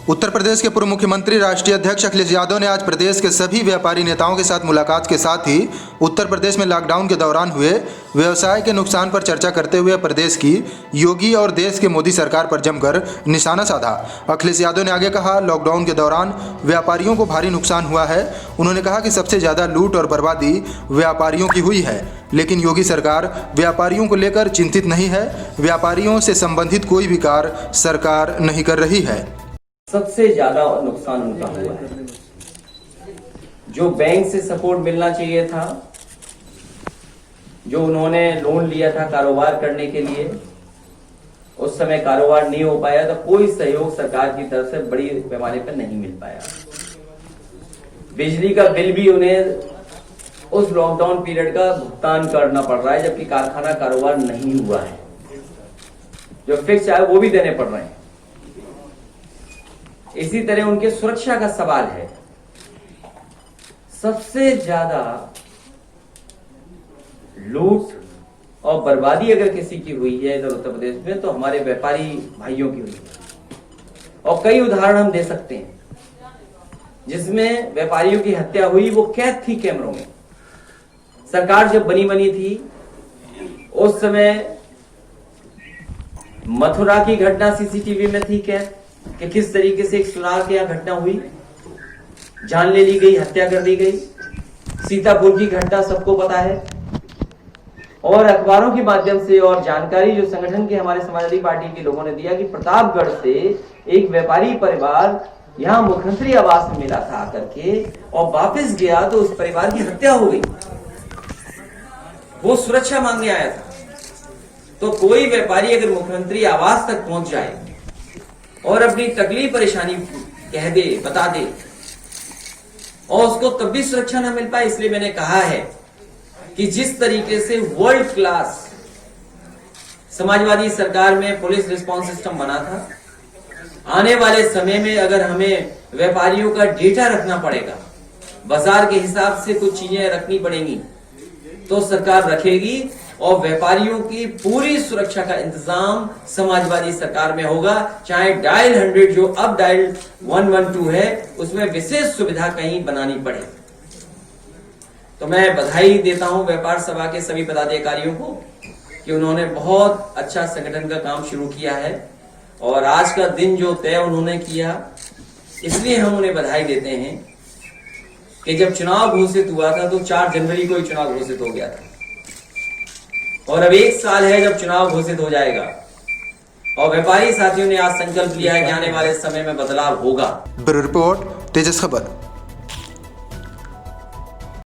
उत्तर प्रदेश के पूर्व मुख्यमंत्री राष्ट्रीय अध्यक्ष अखिलेश यादव ने आज प्रदेश के सभी व्यापारी नेताओं के साथ मुलाकात के साथ ही उत्तर प्रदेश में लॉकडाउन के दौरान हुए व्यवसाय के नुकसान पर चर्चा करते हुए प्रदेश की योगी और देश के मोदी सरकार पर जमकर निशाना साधा। अखिलेश यादव ने आगे कहा, लॉकडाउन के दौरान व्यापारियों को भारी नुकसान हुआ है। उन्होंने कहा कि सबसे ज़्यादा लूट और बर्बादी व्यापारियों की हुई है, लेकिन योगी सरकार व्यापारियों को लेकर चिंतित नहीं है। व्यापारियों से संबंधित कोई भी कार्य सरकार नहीं कर रही है। सबसे ज्यादा नुकसान उनका हुआ है। जो बैंक से सपोर्ट मिलना चाहिए था, जो उन्होंने लोन लिया था कारोबार करने के लिए, उस समय कारोबार नहीं हो पाया, तो कोई सहयोग सरकार की तरफ से बड़ी पैमाने पर नहीं मिल पाया। बिजली का बिल भी उन्हें उस लॉकडाउन पीरियड का भुगतान करना पड़ रहा है, जबकि कारखाना कारोबार नहीं हुआ है। जो फिक्स है वो भी देने पड़ रहे हैं। इसी तरह उनके सुरक्षा का सवाल है। सबसे ज्यादा लूट और बर्बादी अगर किसी की हुई है इधर उत्तर प्रदेश में, तो हमारे व्यापारी भाइयों की हुई है। और कई उदाहरण हम दे सकते हैं जिसमें व्यापारियों की हत्या हुई, वो कैद थी कैमरों में। सरकार जब बनी थी उस समय मथुरा की घटना सीसीटीवी में थी कैद, कि किस तरीके से एक सुनार के यहाँ घटना हुई, जान ले ली गई, हत्या कर दी गई। सीतापुर की घटना सबको पता है। और अखबारों के माध्यम से और जानकारी जो संगठन के हमारे समाजवादी पार्टी के लोगों ने दिया कि प्रतापगढ़ से एक व्यापारी परिवार यहाँ मुख्यमंत्री आवास में मिला था आकर के, और वापस गया तो उस परिवार की हत्या हो गई। वो सुरक्षा मांगने आया था। तो कोई व्यापारी अगर मुख्यमंत्री आवास तक पहुंच जाए और अपनी तकलीफ परेशानी कह दे, बता दे, और उसको तब भी सुरक्षा ना मिल पाए, इसलिए मैंने कहा है कि जिस तरीके से वर्ल्ड क्लास समाजवादी सरकार में पुलिस रिस्पांस सिस्टम बना था, आने वाले समय में अगर हमें व्यापारियों का डेटा रखना पड़ेगा, बाजार के हिसाब से कुछ चीजें रखनी पड़ेंगी, तो सरकार रखेगी। और व्यापारियों की पूरी सुरक्षा का इंतजाम समाजवादी सरकार में होगा। चाहे डायल 100 जो अब डायल 112 है, उसमें विशेष सुविधा कहीं बनानी पड़े। तो मैं बधाई देता हूं व्यापार सभा के सभी पदाधिकारियों को कि उन्होंने बहुत अच्छा संगठन का काम शुरू किया है। और आज का दिन जो तय उन्होंने किया, इसलिए हम उन्हें बधाई देते हैं कि जब चुनाव घोषित हुआ था तो 4 जनवरी को ही चुनाव घोषित हो गया था, और अब 1 साल है जब चुनाव घोषित हो जाएगा। और व्यापारी साथियों ने आज संकल्प लिया है कि आने वाले समय में बदलाव होगा। ब्यूरो रिपोर्ट, तेजस खबर।